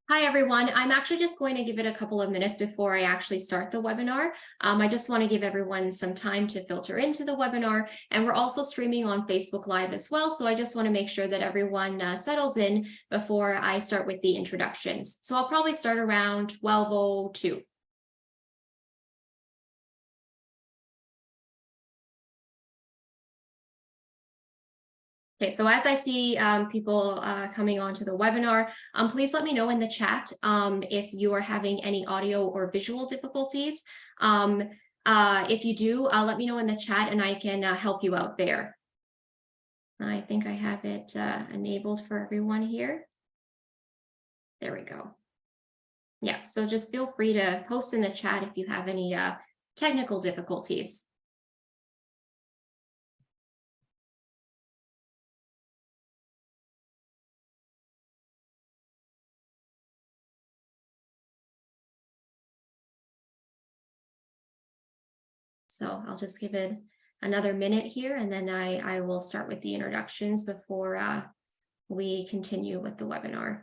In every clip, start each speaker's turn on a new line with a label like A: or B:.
A: Hi, everyone. I'm actually just going to give it a couple of minutes before I actually start the webinar. I just want to give everyone some time to filter into the webinar, and we're also streaming on Facebook Live as well. So I just want to make sure that everyone settles in before I start with the introductions. So I'll probably start around 12:02. Okay, so as I see people coming onto the webinar, please let me know in the chat if you are having any audio or visual difficulties. If you do, let me know in the chat and I can help you out there. I think I have it enabled for everyone here. There we go. Yeah, so just feel free to post in the chat if you have any technical difficulties. So I'll just give it another minute here, and then I will start with the introductions before we continue with the webinar.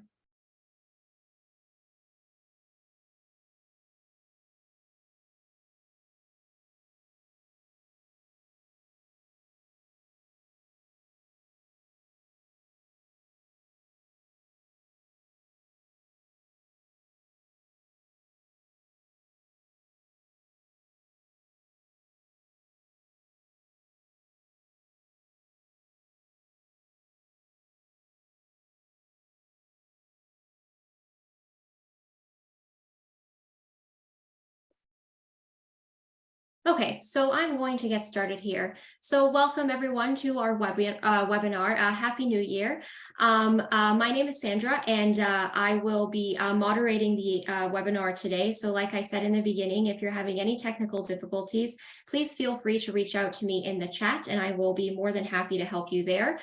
A: Okay, so I'm going to get started here. So welcome everyone to our webinar. Happy New Year. My name is Sandra, and I will be moderating the webinar today. So like I said in the beginning, if you're having any technical difficulties, please feel free to reach out to me in the chat, and I will be more than happy to help you there.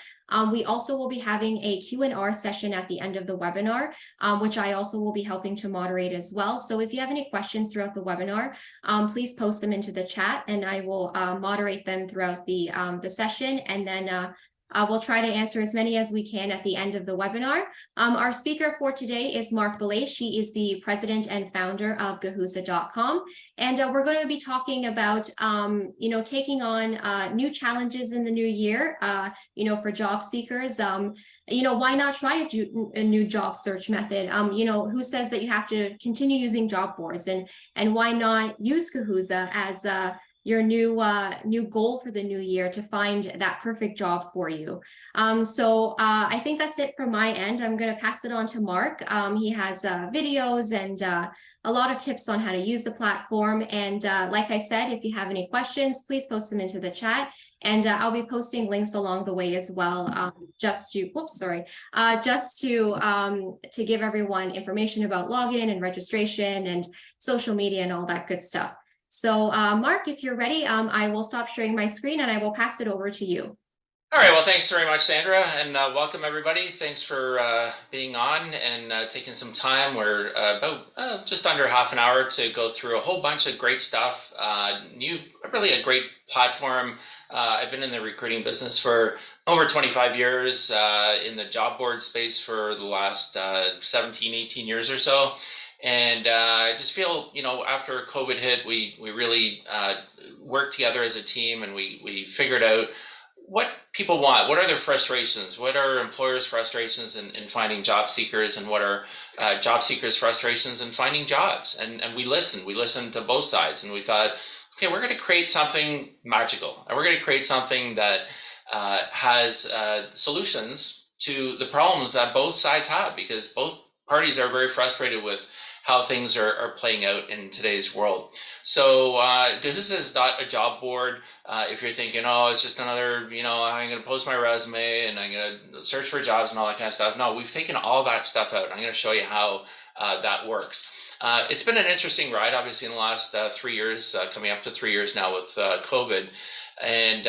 A: We also will be having a Q&R session at the end of the webinar, which I also will be helping to moderate as well. So if you have any questions throughout the webinar, please post them into the chat, and I will moderate them throughout the session, and then we'll try to answer as many as we can at the end of the webinar. Our speaker for today is Marc Belaiche. She is the president and founder of Guhuza.com, and we're going to be talking about taking on new challenges in the new year. For job seekers. Why not try a new job search method? Who says that you have to continue using job boards, and why not use Guhuza as your new goal for the new year to find that perfect job for you. So I think that's it from my end. I'm going to pass it on to Marc. He has videos and a lot of tips on how to use the platform. And like I said, if you have any questions, please post them into the chat. And I'll be posting links along the way as well, just to give everyone information about login and registration and social media and all that good stuff. So Marc, if you're ready, I will stop sharing my screen and I will pass it over to you.
B: All right, well, thanks very much, Sandra, and welcome everybody. Thanks for being on and taking some time. We're about just under half an hour to go through a whole bunch of great stuff. Really a great platform. I've been in the recruiting business for over 25 years, in the job board space for the last 17, 18 years or so. And I just feel, after COVID hit, we really worked together as a team, and we figured out what people want. What are their frustrations? What are employers' frustrations in finding job seekers, and what are job seekers' frustrations in finding jobs? And we listened to both sides, and we thought, okay, we're going to create something magical, and we're going to create something that has solutions to the problems that both sides have, because both parties are very frustrated with how things are playing out in today's world. So Guhuza is not a job board. If you're thinking, oh, it's just another, I'm going to post my resume and I'm going to search for jobs and all that kind of stuff. No, we've taken all that stuff out. I'm going to show you how that works. It's been an interesting ride, obviously, in the last 3 years, coming up to 3 years now with COVID. And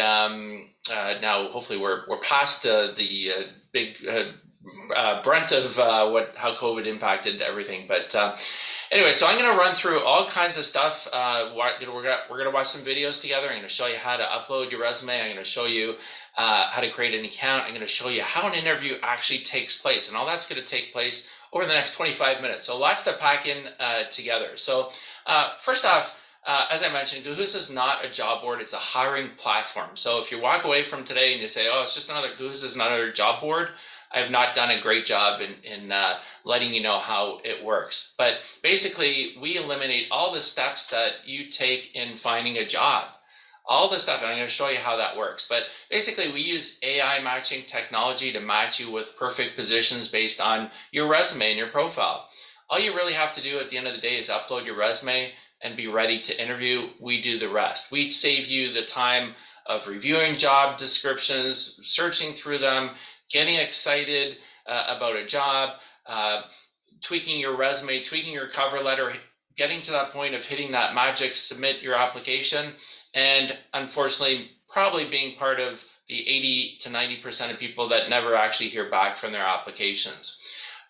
B: now hopefully we're past the big brunt of how COVID impacted everything. But anyway, so I'm going to run through all kinds of stuff. We're going to watch some videos together. I'm going to show you how to upload your resume. I'm going to show you how to create an account. I'm going to show you how an interview actually takes place, and all that's going to take place over the next 25 minutes. So lots to pack in together. So first off, as I mentioned, Guhuza is not a job board, it's a hiring platform. So if you walk away from today and you say, oh, it's just Guhuza is another job board, I have not done a great job in letting you know how it works. But basically, we eliminate all the steps that you take in finding a job. All the stuff, and I'm going to show you how that works. But basically, we use AI matching technology to match you with perfect positions based on your resume and your profile. All you really have to do at the end of the day is upload your resume and be ready to interview. We do the rest. We save you the time of reviewing job descriptions, searching through them, getting excited about a job, tweaking your resume, tweaking your cover letter, getting to that point of hitting that magic submit your application, and unfortunately, probably being part of the 80 to 90% of people that never actually hear back from their applications.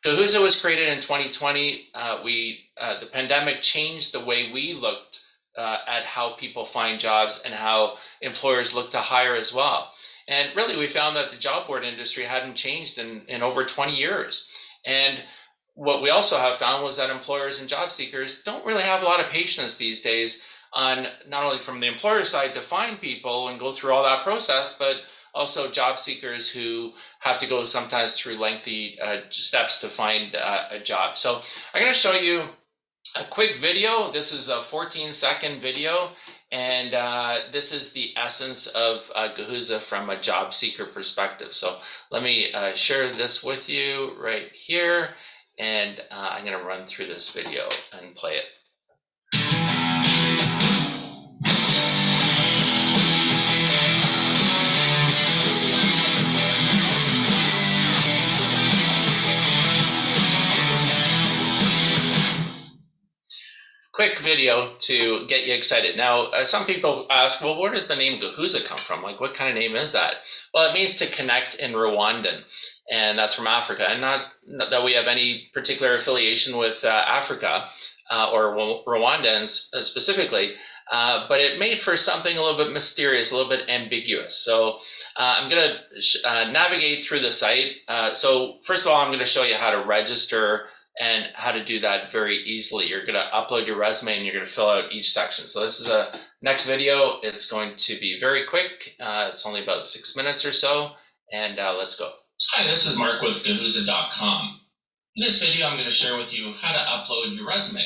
B: Guhuza was created in 2020. The pandemic changed the way we looked at how people find jobs and how employers look to hire as well. And really, we found that the job board industry hadn't changed in over 20 years. And what we also have found was that employers and job seekers don't really have a lot of patience these days on not only from the employer side to find people and go through all that process, but also job seekers who have to go sometimes through lengthy steps to find a job. So I'm going to show you a quick video. This is a 14-second video, and this is the essence of Guhuza from a job seeker perspective. So let me share this with you right here, and I'm going to run through this video and play it. Quick video to get you excited. Now, some people ask, well, where does the name Guhuza come from? Like, what kind of name is that? Well, it means to connect in Rwandan, and that's from Africa. And not that we have any particular affiliation with Africa or Rwandans specifically, but it made for something a little bit mysterious, a little bit ambiguous. So I'm going to navigate through the site. So first of all, I'm going to show you how to register and how to do that very easily. You're going to upload your resume and you're going to fill out each section. So this is a next video. It's going to be very quick. It's only about 6 minutes or so, and let's go. Hi, this is Mark with Guhuza.com. In this video, I'm going to share with you how to upload your resume.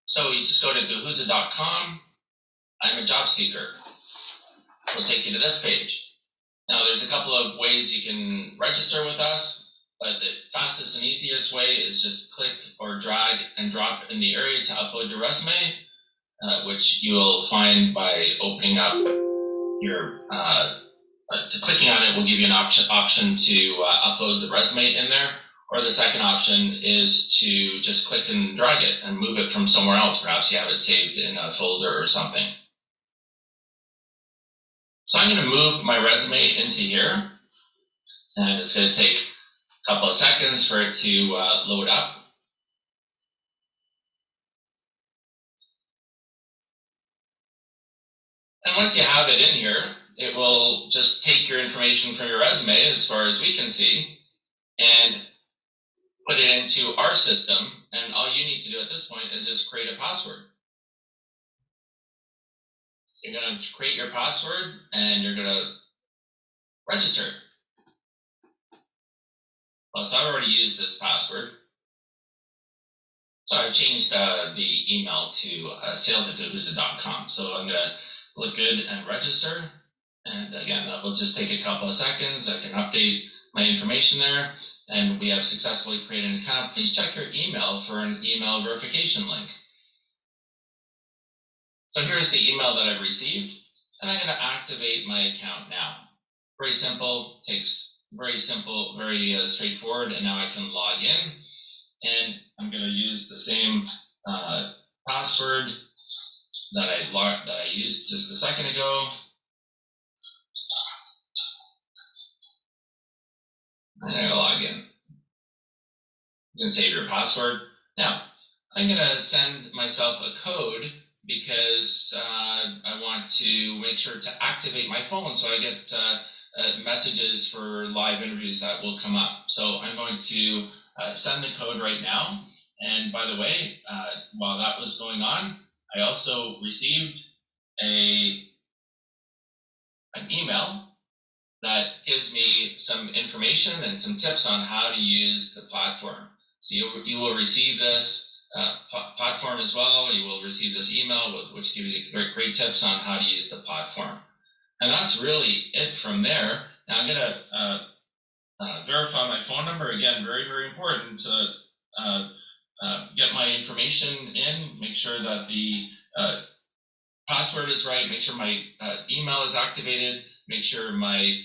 B: So you just go to Guhuza.com. I'm a job seeker. We'll take you to this page. Now, there's a couple of ways you can register with us. But the fastest and easiest way is just click or drag and drop in the area to upload your resume, which you will find by opening up your, clicking on it will give you an option to upload the resume in there. Or the second option is to just click and drag it and move it from somewhere else. Perhaps you have it saved in a folder or something. So I'm going to move my resume into here, and it's going to take couple of seconds for it to load up. And once you have it in here, it will just take your information from your resume, as far as we can see, and put it into our system. And all you need to do at this point is just create a password. You're going to create your password and you're going to register. Well, so I've already used this password. So I've changed the email to sales@guhuza.com. So I'm going to look good and register. And again, that will just take a couple of seconds. I can update my information there. And we have successfully created an account. Please check your email for an email verification link. So here's the email that I've received. And I'm going to activate my account now. Very simple, very straightforward. And now I can log in. And I'm going to use the same password that I used just a second ago. And I'm gonna log in. You can save your password. Now, I'm gonna send myself a code because I want to make sure to activate my phone so I get messages for live interviews that will come up. So I'm going to send the code right now. And by the way, while that was going on, I also received an email that gives me some information and some tips on how to use the platform. So you will receive this platform as well. You will receive this email, which gives you great tips on how to use the platform. And that's really it from there. Now I'm going to verify my phone number. Again, very, very important to get my information in, make sure that the password is right, make sure my email is activated, make sure my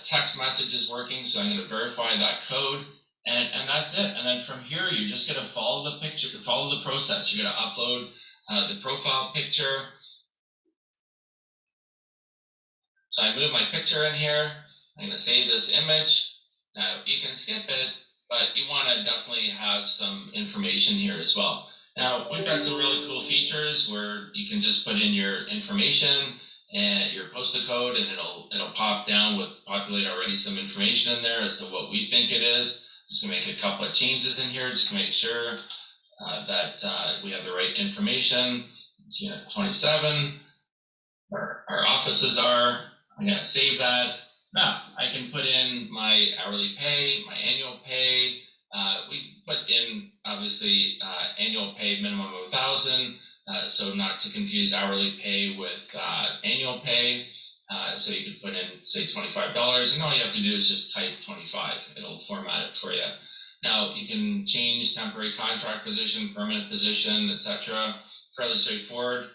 B: text message is working. So I'm going to verify that code, and that's it. And then from here, you're just going to follow the picture, follow the process. You're going to upload the profile picture. So I move my picture in here. I'm going to save this image. Now you can skip it, but you want to definitely have some information here as well. Now we've got some really cool features where you can just put in your information and your postal code, and it'll pop down with populate already some information in there as to what we think it is. Just gonna make a couple of changes in here just to make sure that we have the right information. It's unit 27. Our offices are. I'm gonna save that. Now I can put in my hourly pay, my annual pay. We put in obviously annual pay minimum of 1,000, so not to confuse hourly pay with annual pay. So you could put in say $25, and all you have to do is just type 25. It'll format it for you. Now you can change temporary contract position, permanent position, etc. Fairly straightforward.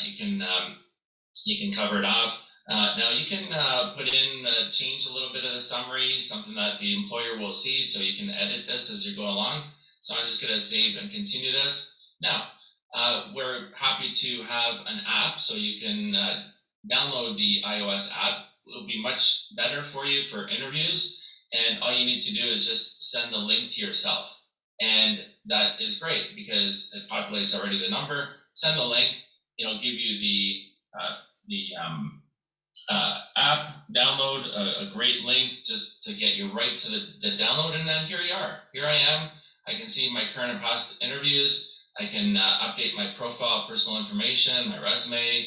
B: You can cover it off. Now you can put in, change a little bit of the summary, something that the employer will see, so you can edit this as you go along. So I'm just going to save and continue this. Now, we're happy to have an app, so you can download the iOS app. It'll be much better for you for interviews, and all you need to do is just send the link to yourself. And that is great because it populates already the number. Send the link, it'll give you the app, download a great link just to get you right to the download, and then here you are. Here I am. I can see my current and past interviews. I can update my profile, personal information, my resume,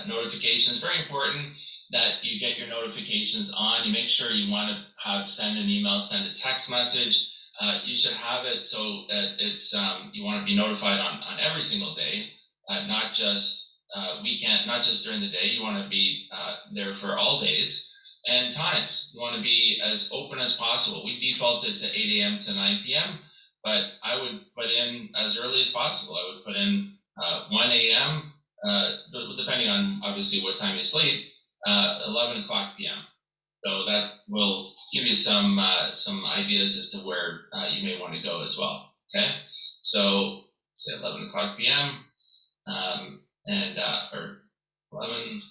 B: notifications. Very important that you get your notifications on. You make sure you want to send an email, send a text message. You should have it so that it's you want to be notified on every single day, not just weekend, not just during the day. You want to be there for all days and times. You want to be as open as possible. We defaulted to 8 a.m. to 9 p.m., but I would put in as early as possible. I would put in 1 a.m., depending on obviously what time you sleep, 11 o'clock p.m. So that will give you some ideas as to where you may want to go as well. Okay, so say 11 o'clock p.m. Or 11,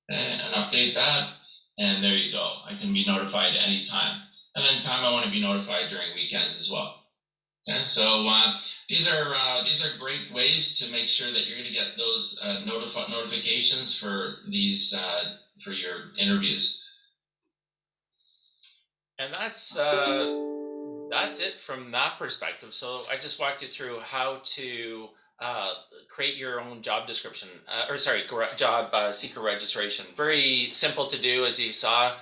B: and update that, and there you go. I can be notified at any time, and then time I want to be notified during weekends as well. Okay, so these are great ways to make sure that you're going to get those notifications for these for your interviews. And that's it from that perspective. So I just walked you through how to create your own job description, job seeker registration. Very simple to do, as you saw.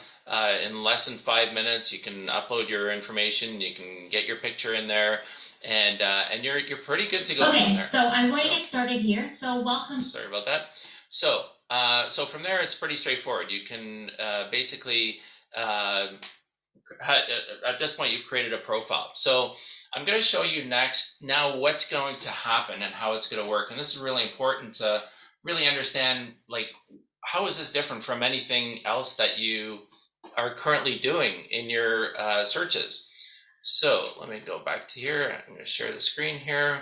B: In less than 5 minutes, you can upload your information. You can get your picture in there, and you're pretty good to go.
A: Okay, so I'm going to get started here. So welcome.
B: Sorry about that. So so from there, it's pretty straightforward. You can basically at this point you've created a profile. So I'm going to show you next now what's going to happen and how it's going to work. And this is really important to really understand, like, how is this different from anything else that you are currently doing in your searches. So let me go back to here. I'm going to share the screen here,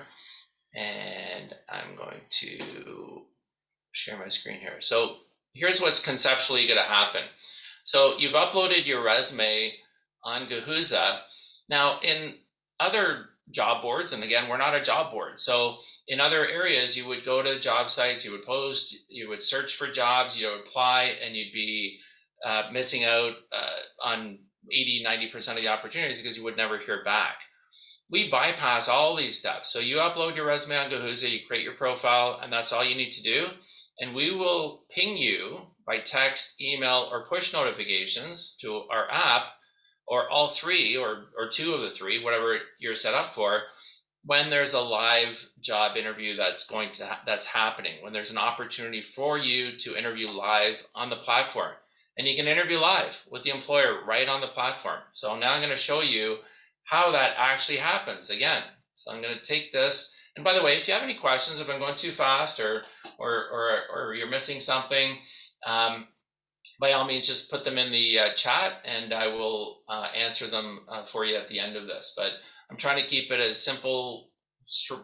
B: and I'm going to share my screen here. So here's what's conceptually going to happen. So you've uploaded your resume on Guhuza. Now, in other job boards, and again, we're not a job board. So in other areas, you would go to job sites, you would post, you would search for jobs, you would apply, and you'd be missing out on 80–90% of the opportunities because you would never hear back. We bypass all these steps. So you upload your resume on Guhuza, you create your profile, and that's all you need to do. And we will ping you by text, email, or push notifications to our app, or all three, or two of the three, whatever you're set up for, when there's a live job interview that's happening, when there's an opportunity for you to interview live on the platform. And you can interview live with the employer right on the platform. So now I'm going to show you how that actually happens again. So I'm going to take this. And by the way, if you have any questions, if I'm going too fast or you're missing something, by all means, just put them in the chat and I will answer them for you at the end of this. But I'm trying to keep it a simple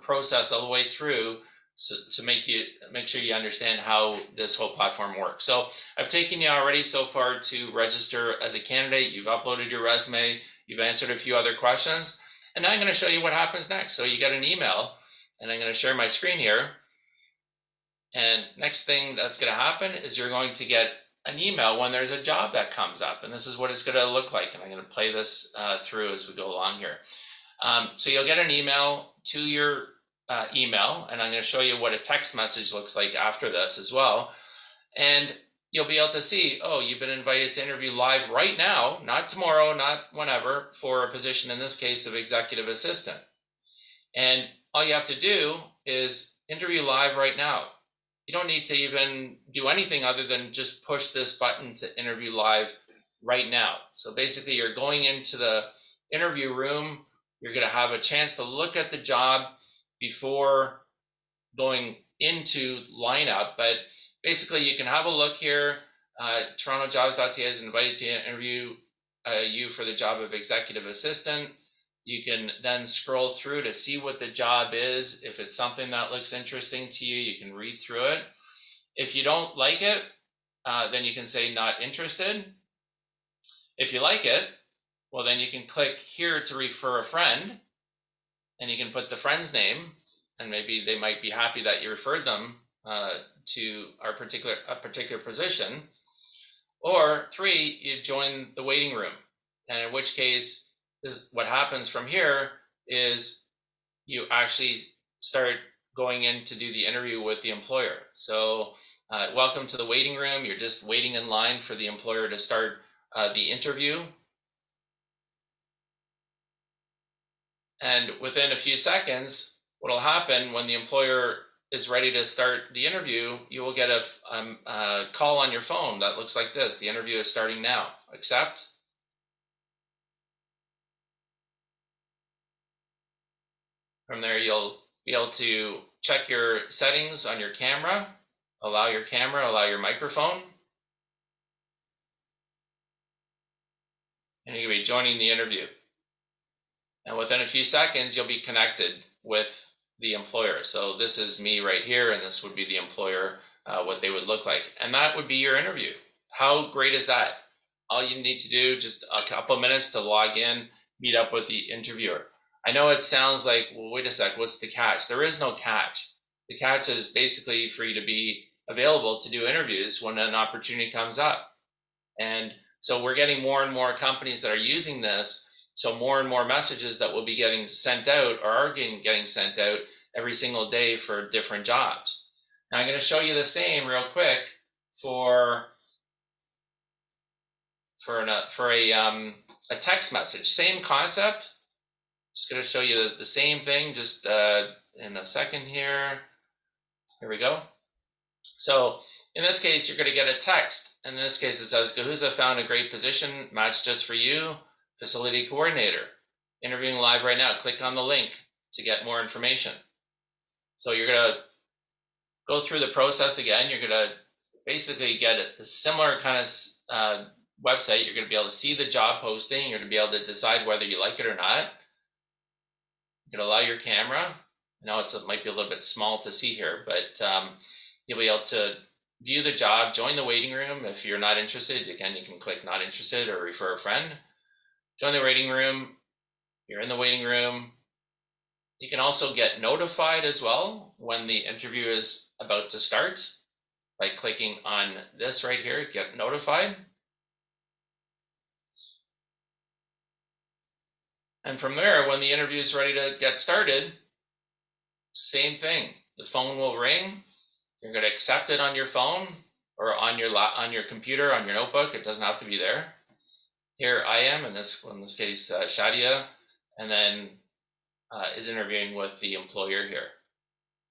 B: process all the way through, so to make sure you understand how this whole platform works. So I've taken you already so far to register as a candidate. You've uploaded your resume. You've answered a few other questions. And now I'm going to show you what happens next. So you get an email, and I'm going to share my screen here. And next thing that's going to happen is you're going to get an email when there's a job that comes up. And this is what it's going to look like. And I'm going to play this through as we go along here. So you'll get an email to your email, and I'm going to show you what a text message looks like after this as well. And you'll be able to see, oh, you've been invited to interview live right now, not tomorrow, not whenever, for a position, in this case, of executive assistant. And all you have to do is interview live right now. You don't need to even do anything other than just push this button to interview live right now. So basically, you're going into the interview room. You're going to have a chance to look at the job before going into lineup. But basically, you can have a look here. TorontoJobs.ca is invited to interview you for the job of executive assistant. You can then scroll through to see what the job is. If it's something that looks interesting to you, you can read through it. If you don't like it, then you can say not interested. If you like it, well, then you can click here to refer a friend, and you can put the friend's name, and maybe they might be happy that you referred them to a particular position. Or 3, you join the waiting room, and in which case, what happens from here is you actually start going in to do the interview with the employer. So welcome to the waiting room. You're just waiting in line for the employer to start the interview. And within a few seconds, what will happen when the employer is ready to start the interview, you will get a call on your phone that looks like this. The interview is starting now. Accept. From there, you'll be able to check your settings on your camera, allow your microphone, and you'll be joining the interview. And within a few seconds, you'll be connected with the employer. So this is me right here, and this would be the employer, what they would look like. And that would be your interview. How great is that? All you need to do, just a couple of minutes to log in, meet up with the interviewer. I know it sounds like, well, wait a sec, what's the catch? There is no catch. The catch is basically for you to be available to do interviews when an opportunity comes up. And so we're getting more and more companies that are using this. So more and more messages that will be getting sent out, or are getting sent out every single day for different jobs. Now I'm going to show you the same real quick for a text message. Same concept. Just going to show you the same thing just in a second here. Here we go. So in this case, you're going to get a text. In this case, it says, Guhuza found a great position matched just for you, facility coordinator. Interviewing live right now. Click on the link to get more information. So you're going to go through the process again. You're going to basically get a similar kind of website. You're going to be able to see the job posting. You're going to be able to decide whether you like it or not. You're going to allow your camera. I know it might be a little bit small to see here, but you'll be able to view the job, join the waiting room. If you're not interested, again, you can click not interested or refer a friend. Join the waiting room. You're in the waiting room. You can also get notified as well when the interview is about to start by clicking on this right here, get notified. And from there, when the interview is ready to get started, same thing. The phone will ring. You're going to accept it on your phone or on your computer, on your notebook. It doesn't have to be there. Here I am in this case, Shadia, and then is interviewing with the employer here.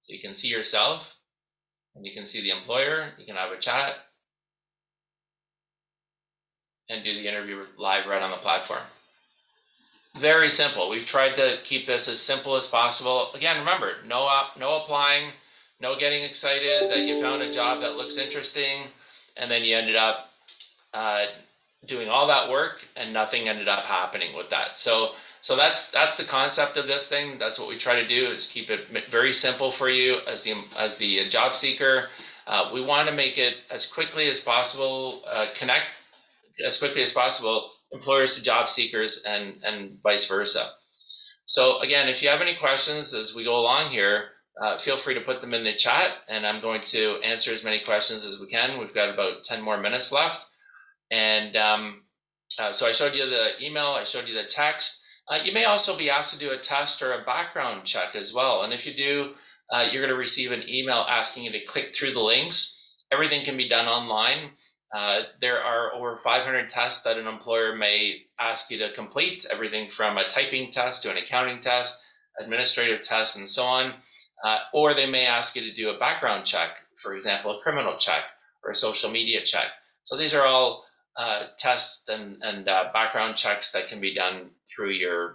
B: So you can see yourself, and you can see the employer. You can have a chat and do the interview live right on the platform. Very simple. We've tried to keep this as simple as possible. Again, remember, no applying, no getting excited that you found a job that looks interesting, and then you ended up doing all that work and nothing ended up happening with that. So that's the concept of this thing. That's what we try to do, is keep it very simple for you as the job seeker. We want to make it as quickly as possible, connect as quickly as possible employers to job seekers and vice versa. So again, if you have any questions as we go along here, feel free to put them in the chat, and I'm going to answer as many questions as we can. We've got about 10 more minutes left. And so I showed you the email, I showed you the text. You may also be asked to do a test or a background check as well. And if you do, you're going to receive an email asking you to click through the links. Everything can be done online. There are over 500 tests that an employer may ask you to complete, everything from a typing test to an accounting test, administrative test, and so on. Or they may ask you to do a background check, for example, a criminal check or a social media check. So these are all tests and background checks that can be done through your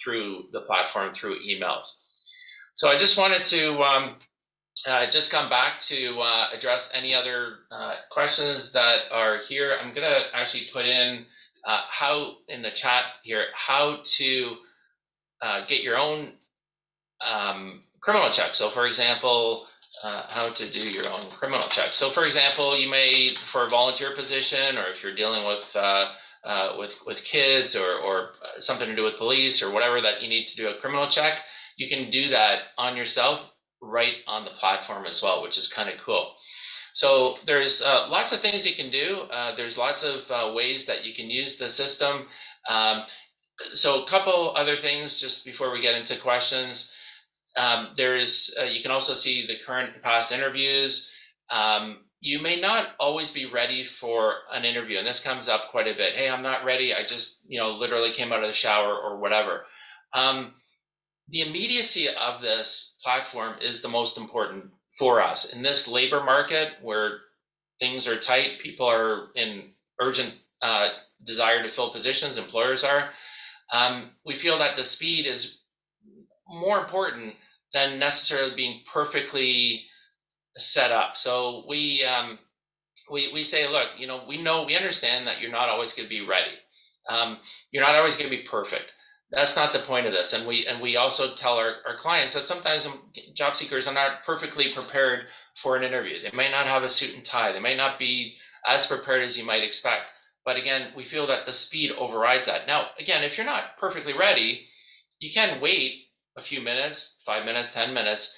B: through the platform, through emails. So I just wanted to just come back to address any other questions that are here. I'm going to actually put in how in the chat here, how to get your own criminal check. So for example, how to do your own criminal check. So for example, you may, for a volunteer position, or if you're dealing with kids or something to do with police or whatever, that you need to do a criminal check, you can do that on yourself right on the platform as well, which is kind of cool. So there's lots of things you can do. There's lots of ways that you can use the system. So a couple other things just before we get into questions. You can also see the current and past interviews. You may not always be ready for an interview, and this comes up quite a bit. Hey, I'm not ready. I just, literally came out of the shower or whatever. The immediacy of this platform is the most important for us. In this labor market where things are tight, people are in urgent desire to fill positions, employers are, we feel that the speed is more important than necessarily being perfectly set up. So we say, look, we understand that you're not always going to be ready. You're not always going to be perfect. That's not the point of this. And we also tell our clients that sometimes job seekers are not perfectly prepared for an interview. They might not have a suit and tie. They might not be as prepared as you might expect. But again, we feel that the speed overrides that. Now, again, if you're not perfectly ready, you can wait a few minutes, 5 minutes, 10 minutes,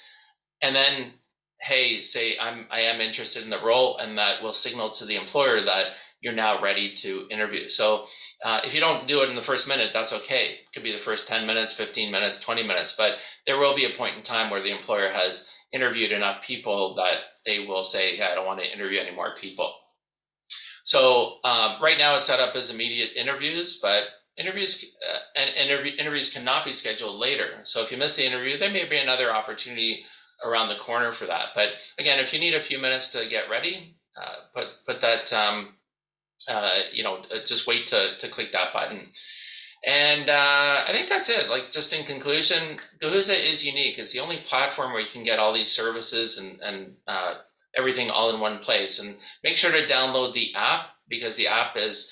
B: and then, hey, say I am interested in the role, and that will signal to the employer that you're now ready to interview. So if you don't do it in the first minute, that's okay. It could be the first 10 minutes, 15 minutes, 20 minutes, but there will be a point in time where the employer has interviewed enough people that they will say, hey, I don't want to interview any more people. So right now it's set up as immediate interviews, but interviews cannot be scheduled later. So if you miss the interview, there may be another opportunity around the corner for that. But again, if you need a few minutes to get ready, put that, just wait to click that button. And I think that's it. Like, just in conclusion, Guhuza is unique. It's the only platform where you can get all these services and everything all in one place. And make sure to download the app, because the app is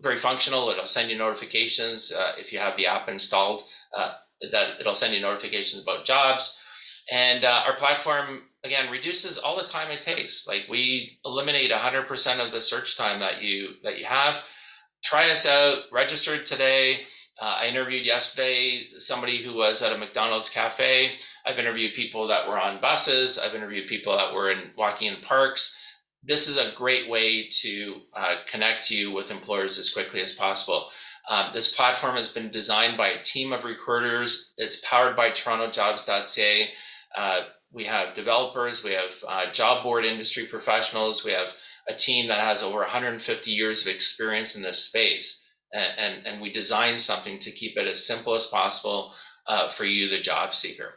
B: very functional. It'll send you notifications if you have the app installed, that it'll send you notifications about jobs. And our platform, again, reduces all the time it takes. Like we eliminate 100% of the search time that you have. Try us out, registered today. I interviewed yesterday somebody who was at a McDonald's cafe. I've interviewed people that were on buses. I've interviewed people that were walking in parks. This is a great way to connect you with employers as quickly as possible. This platform has been designed by a team of recruiters. It's powered by TorontoJobs.ca. We have developers, we have job board industry professionals, we have a team that has over 150 years of experience in this space. And we design something to keep it as simple as possible for you, the job seeker.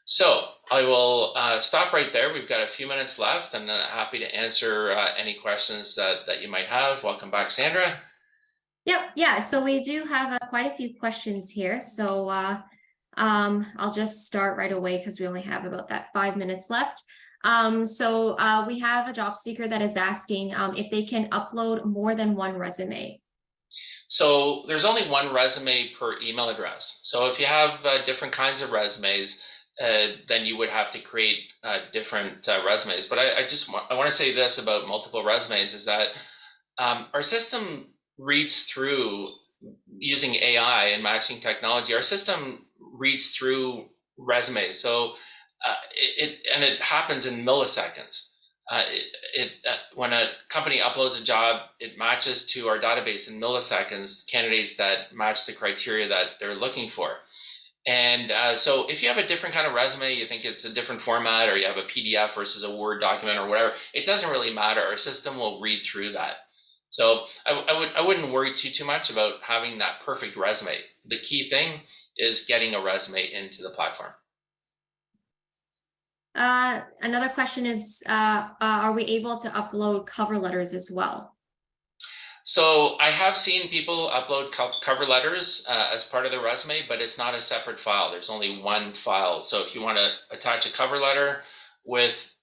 B: So I will stop right there. We've got a few minutes left, and happy to answer any questions that you might have. Welcome back, Sandra.
A: Yep, yeah, so we do have quite a few questions here. So I'll just start right away because we only have about that 5 minutes left. So we have a job seeker that is asking if they can upload more than one resume.
B: So there's only one resume per email address. So if you have different kinds of resumes, then you would have to create different resumes. But I want to say this about multiple resumes is that our system reads through, using AI and matching technology, our system reads through resumes. So it happens in milliseconds. When a company uploads a job, it matches to our database in milliseconds candidates that match the criteria that they're looking for. And so if you have a different kind of resume, you think it's a different format, or you have a PDF versus a Word document or whatever, it doesn't really matter. Our system will read through that. So I wouldn't worry too much about having that perfect resume. The key thing is getting a resume into the platform.
A: Another question is, are we able to upload cover letters as well?
B: So I have seen people upload cover letters as part of their resume, but it's not a separate file. There's only one file. So if you want to attach a cover letter with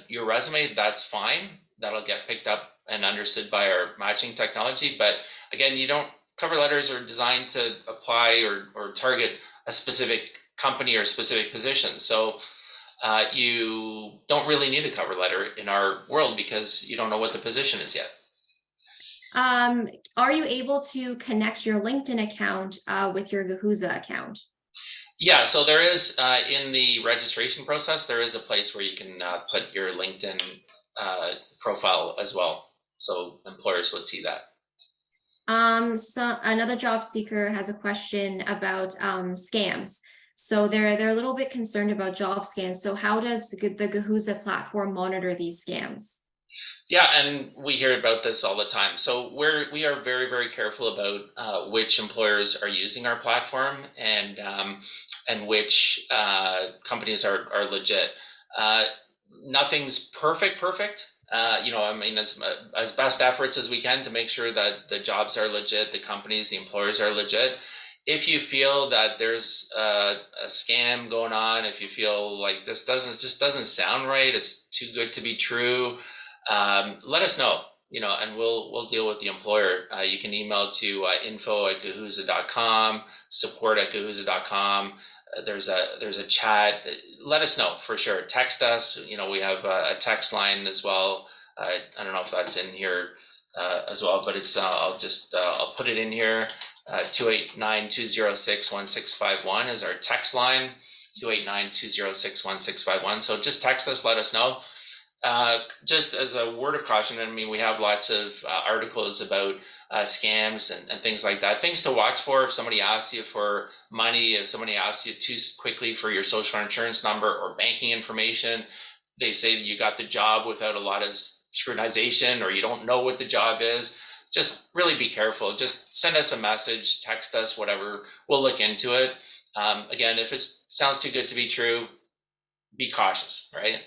B: your resume, that's fine. That'll get picked up and understood by our matching technology. But again, cover letters are designed to apply or target a specific company or specific position. So you don't really need a cover letter in our world because you don't know what the position is yet.
A: Are you able to connect your LinkedIn account with your Guhuza account?
B: Yeah, so there is, in the registration process, there is a place where you can put your LinkedIn profile as well. So employers would see that.
A: So another job seeker has a question about scams. So they're a little bit concerned about job scams. So how does the Guhuza platform monitor these scams?
B: Yeah, and we hear about this all the time. So we are very, very careful about which employers are using our platform and which companies are legit. Nothing's perfect. I mean, as best efforts as we can to make sure that the jobs are legit, the companies, the employers are legit. If you feel that there's a scam going on, if you feel like this just doesn't sound right, it's too good to be true, let us know, and we'll deal with the employer. You can email to info@guhuza.com, support@guhuza.com. There's a chat. Let us know for sure. Text us. We have a text line as well. I don't know if that's in here as well, but it's I'll put it in here. 289-206-1651 is our text line. 289-206-1651. So just text us. Let us know. Just as a word of caution, I mean, we have lots of articles about scams and things like that. Things to watch for if somebody asks you for money, if somebody asks you too quickly for your social insurance number or banking information, they say that you got the job without a lot of scrutinization, or you don't know what the job is. Just really be careful. Just send us a message, text us, whatever. We'll look into it. Again, if it sounds too good to be true, be cautious, right?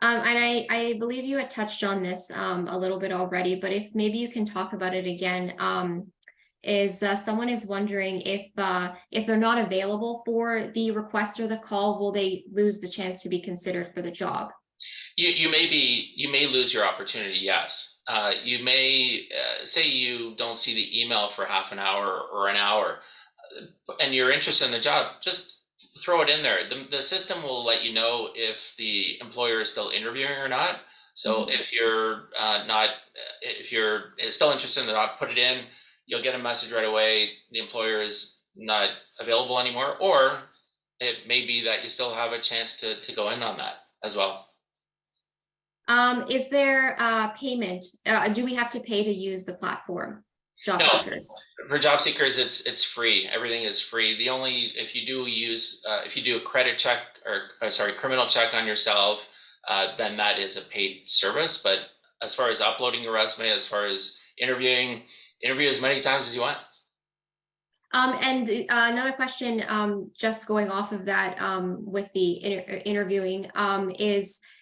A: And I believe you had touched on this a little bit already, but if maybe you can talk about it again, someone is wondering if they're not available for the request or the call, will they lose the chance to be considered for the job?
B: You may lose your opportunity. Yes, you may say you don't see the email for half an hour or an hour, and you're interested in the job. Just throw it in there. The system will let you know if the employer is still interviewing or not. So if you're if you're still interested in the job, put it in. You'll get a message right away. The employer is not available anymore, or it may be that you still have a chance to go in on that as well.
A: Is there payment? Do we have to pay to use the platform, job
B: No,
A: seekers?
B: for job seekers, it's free. Everything is free. The only if you do use if you do a credit check or sorry, criminal check on yourself, then that is a paid service. But as far as uploading your resume, as far as interviewing, interview as many times as you want.
A: And another question, just going off of that, with the interviewing,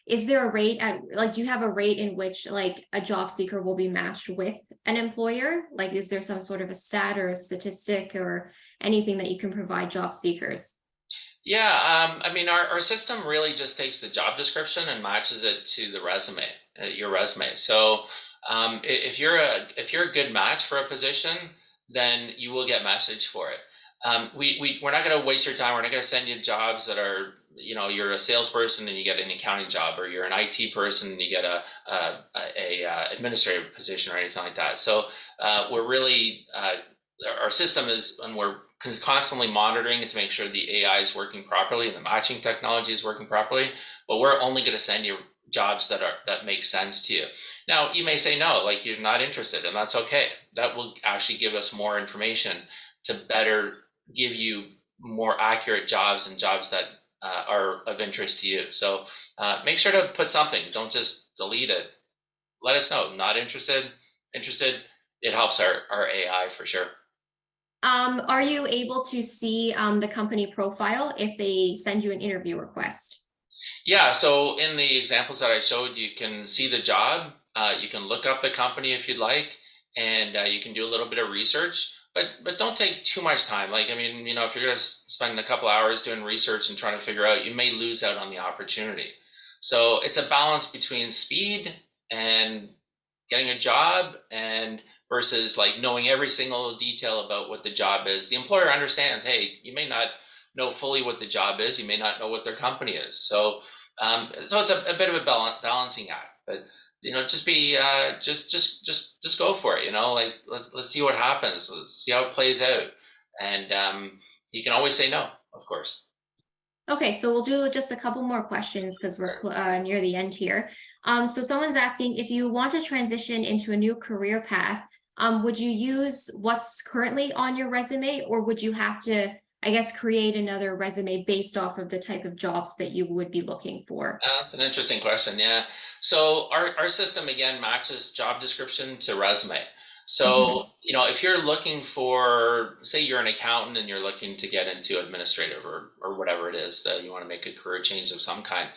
A: is there a rate at, like, do you have a rate in which like a job seeker will be matched with an employer? Like, is there some sort of a stat or a statistic or anything that you can provide job seekers?
B: Yeah, I mean, our system really just takes the job description and matches it to the resume, your resume. So if you're a good match for a position, then you will get messaged for it. We're not going to waste your time. We're not going to send you jobs that are, you know, you're a salesperson and you get an accounting job, or you're an IT person and you get a administrative position or anything like that. So we're really our system is, and we're constantly monitoring it to make sure the AI is working properly and the matching technology is working properly. But we're only going to send you jobs that make sense to you. Now, you may say no, like you're not interested, and that's okay. That will actually give us more information to better give you more accurate jobs and jobs that are of interest to you. So make sure to put something. Don't just delete it. Let us know. Not interested. Interested. It helps our AI for sure.
A: Are you able to see the company profile if they send you an interview request?
B: Yeah, so in the examples that I showed, you can see the job. You can look up the company if you'd like, and you can do a little bit of research. But don't take too much time. Like, I mean, you know, if you're going to spend a couple hours doing research and trying to figure out, you may lose out on the opportunity. So it's a balance between speed and getting a job and versus like knowing every single detail about what the job is. The employer understands, hey, you may not know fully what the job is. You may not know what their company is. So so it's a bit of a balancing act, but you know, just be just go for it. You know, like let's see what happens. Let's see how it plays out, and you can always say no, of course.
A: Okay, so we'll do just a couple more questions because we're near the end here. So someone's asking, if you want to transition into a new career path, would you use what's currently on your resume, or would you have to, I guess, create another resume based off of the type of jobs that you would be looking for?
B: That's an interesting question. Yeah. So our system again matches job description to resume. So, you know, if you're looking for, say you're an accountant and you're looking to get into administrative or whatever it is that you want to make a career change of some kind,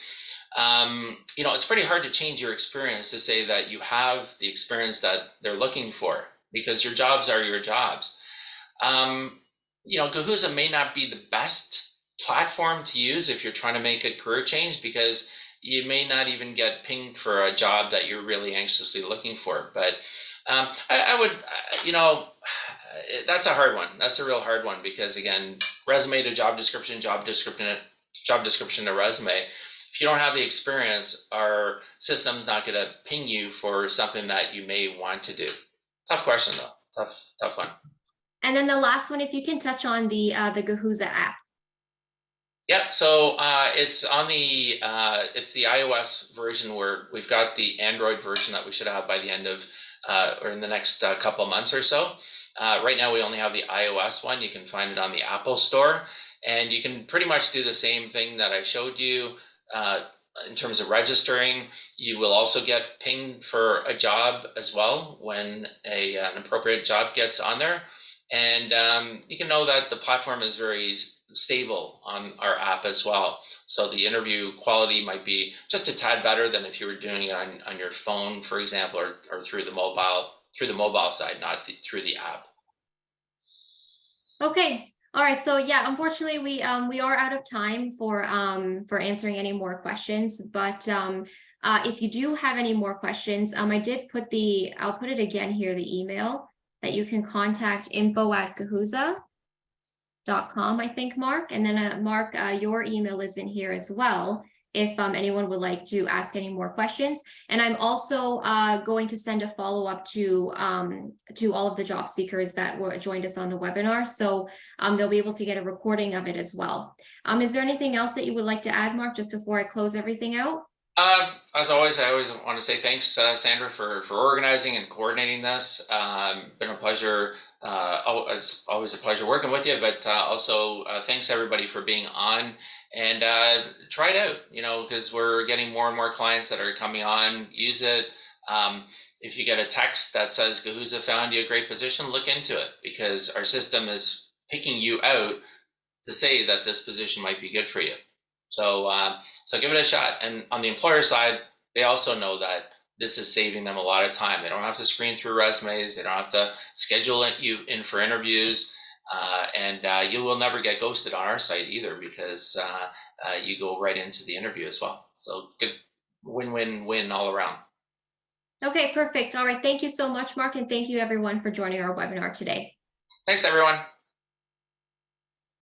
B: you know, it's pretty hard to change your experience to say that you have the experience that they're looking for, because your jobs are your jobs. You know, Guhuza may not be the best platform to use if you're trying to make a career change, because you may not even get pinged for a job that you're really anxiously looking for. But I would, you know, that's a hard one. That's a real hard one, because again, resume to job description to resume. If you don't have the experience, our system's not going to ping you for something that you may want to do. Tough question though. Tough one.
A: And then the last one, if you can touch on the Guhuza app.
B: Yeah, so it's on the it's the iOS version, where we've got the Android version that we should have by the end of or in the next couple of months or so. Right now we only have the iOS one. You can find it on the Apple Store, and you can pretty much do the same thing that I showed you in terms of registering. You will also get pinged for a job as well when an appropriate job gets on there. And you can know that the platform is very stable on our app as well. So the interview quality might be just a tad better than if you were doing it on your phone, for example, or through the mobile side, not through the app.
A: Okay. All right. So yeah, unfortunately, we are out of time for answering any more questions. But if you do have any more questions, I did I'll put it again here, the email that you can contact info@Guhuza. I think, Mark. And then Mark, your email is in here as well, if anyone would like to ask any more questions. And I'm also going to send a follow-up to all of the job seekers that joined us on the webinar. So they'll be able to get a recording of it as well. Is there anything else that you would like to add, Mark, just before I close everything out?
B: As always, I always want to say thanks, Sandra, for organizing and coordinating this. Been a pleasure. It's always a pleasure working with you, but also thanks everybody for being on, and try it out, because we're getting more and more clients that are coming on. Use it. If you get a text that says Guhuza found you a great position, look into it, because our system is picking you out to say that this position might be good for you. So give it a shot. And on the employer side, they also know that this is saving them a lot of time. They don't have to screen through resumes. They don't have to schedule you in for interviews. And you will never get ghosted on our site either, because you go right into the interview as well. So good, win-win-win all around.
A: Okay, perfect. All right. Thank you so much, Mark. And thank you everyone for joining our webinar today.
B: Thanks, everyone.